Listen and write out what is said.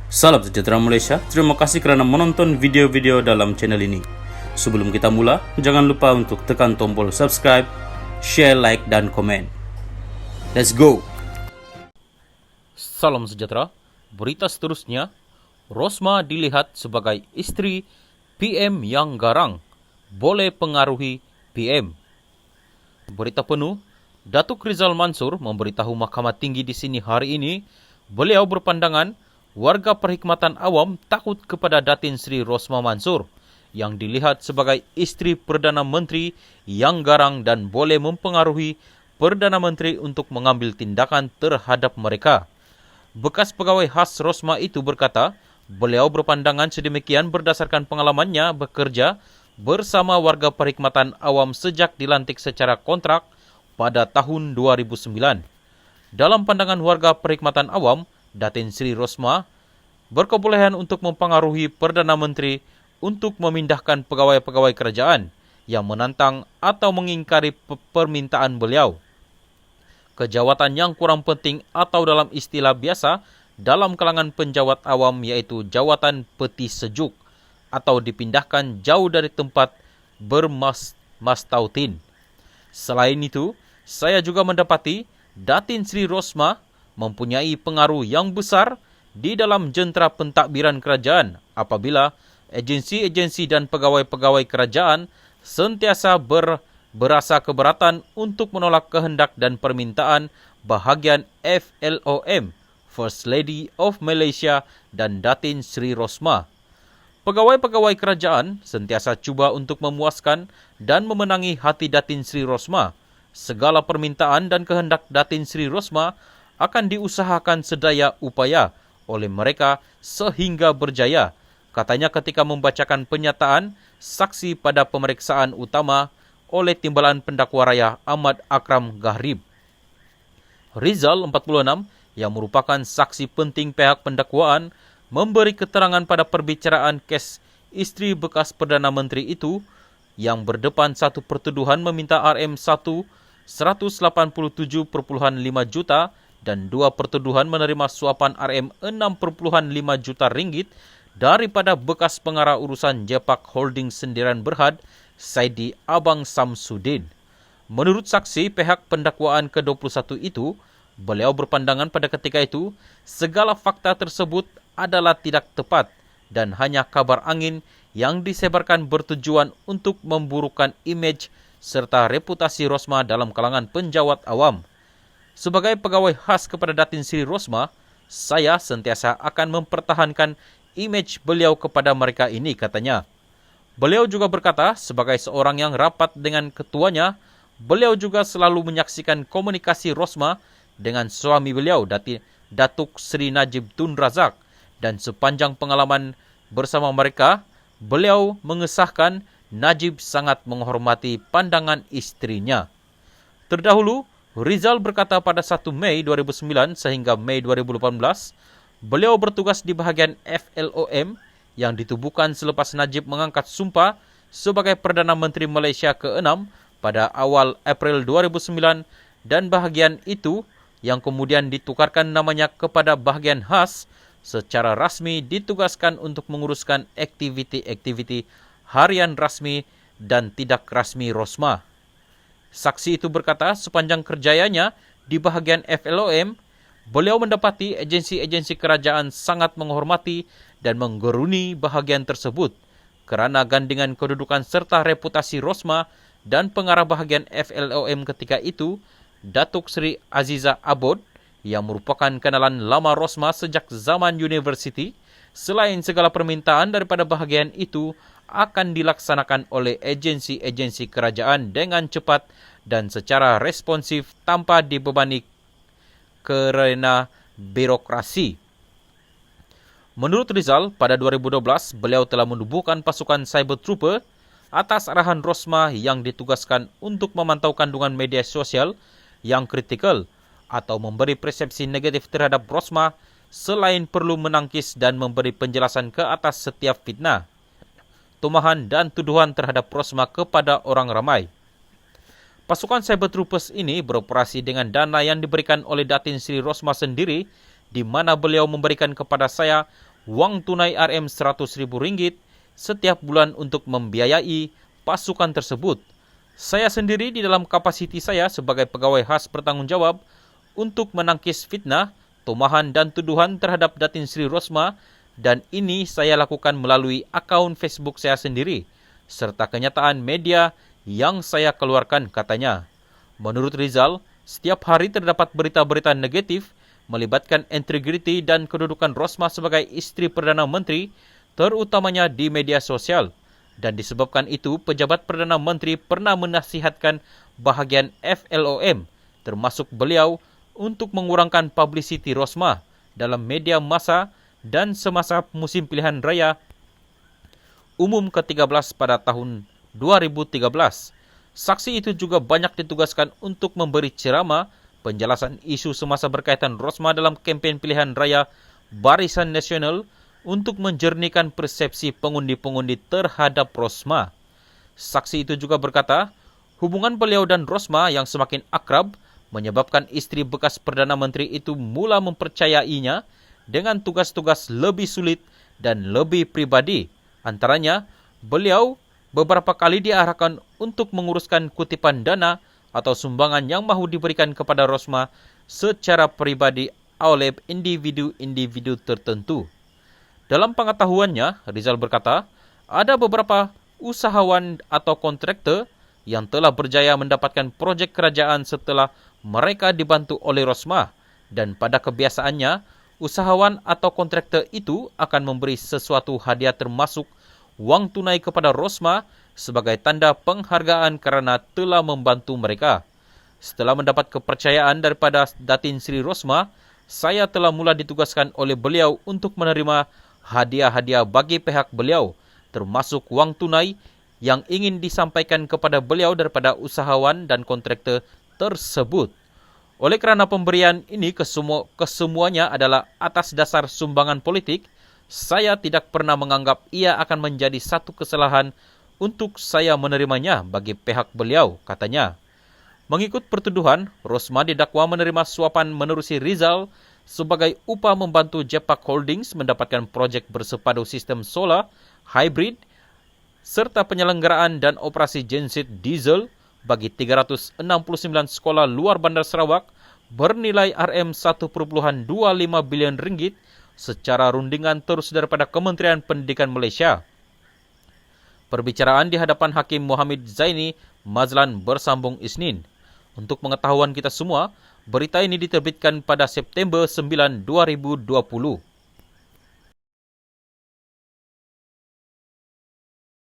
Salam sejahtera Malaysia, terima kasih kerana menonton video-video dalam channel ini. Sebelum kita mula, jangan lupa untuk tekan tombol subscribe, share, like, dan komen. Let's go! Salam sejahtera. Berita seterusnya, Rosmah dilihat sebagai isteri PM yang garang, boleh pengaruhi PM. Berita penuh, Datuk Rizal Mansur memberitahu Mahkamah Tinggi di sini hari ini, beliau berpandangan warga perkhidmatan awam takut kepada Datin Sri Rosmah Mansur yang dilihat sebagai isteri Perdana Menteri yang garang dan boleh mempengaruhi Perdana Menteri untuk mengambil tindakan terhadap mereka. Bekas pegawai khas Rosmah itu berkata, beliau berpandangan sedemikian berdasarkan pengalamannya bekerja bersama warga perkhidmatan awam sejak dilantik secara kontrak pada tahun 2009. Dalam pandangan warga perkhidmatan awam, Datin Sri Rosmah berkebolehan untuk mempengaruhi Perdana Menteri untuk memindahkan pegawai-pegawai kerajaan yang menantang atau mengingkari permintaan beliau. Kejawatan yang kurang penting atau dalam istilah biasa dalam kalangan penjawat awam iaitu jawatan peti sejuk atau dipindahkan jauh dari tempat bermastautin. Selain itu, saya juga mendapati Datin Sri Rosmah mempunyai pengaruh yang besar di dalam jentera pentadbiran kerajaan apabila agensi-agensi dan pegawai-pegawai kerajaan sentiasa berasa keberatan untuk menolak kehendak dan permintaan bahagian FLOM, First Lady of Malaysia dan Datin Sri Rosmah. Pegawai-pegawai kerajaan sentiasa cuba untuk memuaskan dan memenangi hati Datin Sri Rosmah. Segala permintaan dan kehendak Datin Sri Rosmah akan diusahakan sedaya upaya oleh mereka sehingga berjaya, katanya ketika membacakan penyataan saksi pada pemeriksaan utama oleh Timbalan Pendakwa Raya Ahmad Akram Gharib. Rizal, 46, yang merupakan saksi penting pihak pendakwaan, memberi keterangan pada perbicaraan kes isteri bekas Perdana Menteri itu yang berdepan satu pertuduhan meminta RM1 187.5 juta dan dua pertuduhan menerima suapan RM6.5 juta ringgit daripada bekas pengarah urusan Jepak Holding Sendiran Berhad, Saidi Abang Samsudin. Menurut saksi pihak pendakwaan ke-21 itu, beliau berpandangan pada ketika itu, segala fakta tersebut adalah tidak tepat dan hanya kabar angin yang disebarkan bertujuan untuk memburukkan imej serta reputasi Rosmah dalam kalangan penjawat awam. Sebagai pegawai khas kepada Datin Sri Rosmah, saya sentiasa akan mempertahankan imej beliau kepada mereka ini, katanya. Beliau juga berkata, sebagai seorang yang rapat dengan ketuanya, beliau juga selalu menyaksikan komunikasi Rosmah dengan suami beliau, Datuk Sri Najib Tun Razak, dan sepanjang pengalaman bersama mereka, beliau mengesahkan Najib sangat menghormati pandangan istrinya. Terdahulu, Rizal berkata pada 1 Mei 2009 sehingga Mei 2018, beliau bertugas di bahagian FLOM yang ditubuhkan selepas Najib mengangkat sumpah sebagai Perdana Menteri Malaysia ke-6 pada awal April 2009 dan bahagian itu yang kemudian ditukarkan namanya kepada bahagian khas secara rasmi ditugaskan untuk menguruskan aktiviti-aktiviti harian rasmi dan tidak rasmi Rosmah. Saksi itu berkata sepanjang kerjayanya di bahagian FLOM, beliau mendapati agensi-agensi kerajaan sangat menghormati dan menggeruni bahagian tersebut kerana gandingan kedudukan serta reputasi Rosmah dan pengarah bahagian FLOM ketika itu, Datuk Sri Aziza Abod, yang merupakan kenalan lama Rosmah sejak zaman universiti. Selain segala permintaan daripada bahagian itu akan dilaksanakan oleh agensi-agensi kerajaan dengan cepat dan secara responsif tanpa dibebani kerana birokrasi. Menurut Rizal, pada 2012 beliau telah menubuhkan pasukan cyber trooper atas arahan Rosmah yang ditugaskan untuk memantau kandungan media sosial yang kritikal atau memberi persepsi negatif terhadap Rosmah selain perlu menangkis dan memberi penjelasan ke atas setiap fitnah, tumahan dan tuduhan terhadap Rosmah kepada orang ramai. Pasukan Cyber Troopers ini beroperasi dengan dana yang diberikan oleh Datin Sri Rosmah sendiri, di mana beliau memberikan kepada saya wang tunai Rp100.000 setiap bulan untuk membiayai pasukan tersebut. Saya sendiri di dalam kapasiti saya sebagai pegawai khas bertanggung jawab untuk menangkis fitnah, tumahan dan tuduhan terhadap Datin Sri Rosmah, dan ini saya lakukan melalui akaun Facebook saya sendiri serta kenyataan media yang saya keluarkan, katanya. Menurut Rizal, setiap hari terdapat berita-berita negatif melibatkan integriti dan kedudukan Rosmah sebagai istri Perdana Menteri, terutamanya di media sosial. Dan disebabkan itu, pejabat Perdana Menteri pernah menasihatkan bahagian FLOM, termasuk beliau, untuk mengurangkan publicity Rosmah dalam media massa dan semasa musim pilihan raya umum ke-13 pada tahun 2013. Saksi itu juga banyak ditugaskan untuk memberi ceramah, penjelasan isu semasa berkaitan Rosmah dalam kempen pilihan raya Barisan Nasional untuk menjernihkan persepsi pengundi-pengundi terhadap Rosmah. Saksi itu juga berkata, hubungan beliau dan Rosmah yang semakin akrab menyebabkan istri bekas Perdana Menteri itu mula mempercayainya dengan tugas-tugas lebih sulit dan lebih pribadi. Antaranya, beliau beberapa kali diarahkan untuk menguruskan kutipan dana atau sumbangan yang mahu diberikan kepada Rosmah secara pribadi oleh individu-individu tertentu. Dalam pengetahuannya, Rizal berkata, ada beberapa usahawan atau kontraktor yang telah berjaya mendapatkan projek kerajaan setelah mereka dibantu oleh Rosmah, dan pada kebiasaannya, usahawan atau kontraktor itu akan memberi sesuatu hadiah termasuk wang tunai kepada Rosmah sebagai tanda penghargaan kerana telah membantu mereka. Setelah mendapat kepercayaan daripada Datin Sri Rosmah, saya telah mula ditugaskan oleh beliau untuk menerima hadiah-hadiah bagi pihak beliau, termasuk wang tunai yang ingin disampaikan kepada beliau daripada usahawan dan kontraktor tersebut. Oleh kerana pemberian ini kesemuanya adalah atas dasar sumbangan politik, saya tidak pernah menganggap ia akan menjadi satu kesalahan untuk saya menerimanya bagi pihak beliau, katanya. Mengikut pertuduhan, Rosmah didakwa menerima suapan menerusi Rizal sebagai upah membantu Jepak Holdings mendapatkan projek bersepadu sistem solar, hybrid, serta penyelenggaraan dan operasi genset diesel bagi 369 sekolah luar Bandar Sarawak bernilai RM1.25 bilion secara rundingan terus daripada Kementerian Pendidikan Malaysia. Perbicaraan di hadapan Hakim Mohamid Zaini Mazlan bersambung Isnin. Untuk pengetahuan kita semua, berita ini diterbitkan pada September 9, 2020.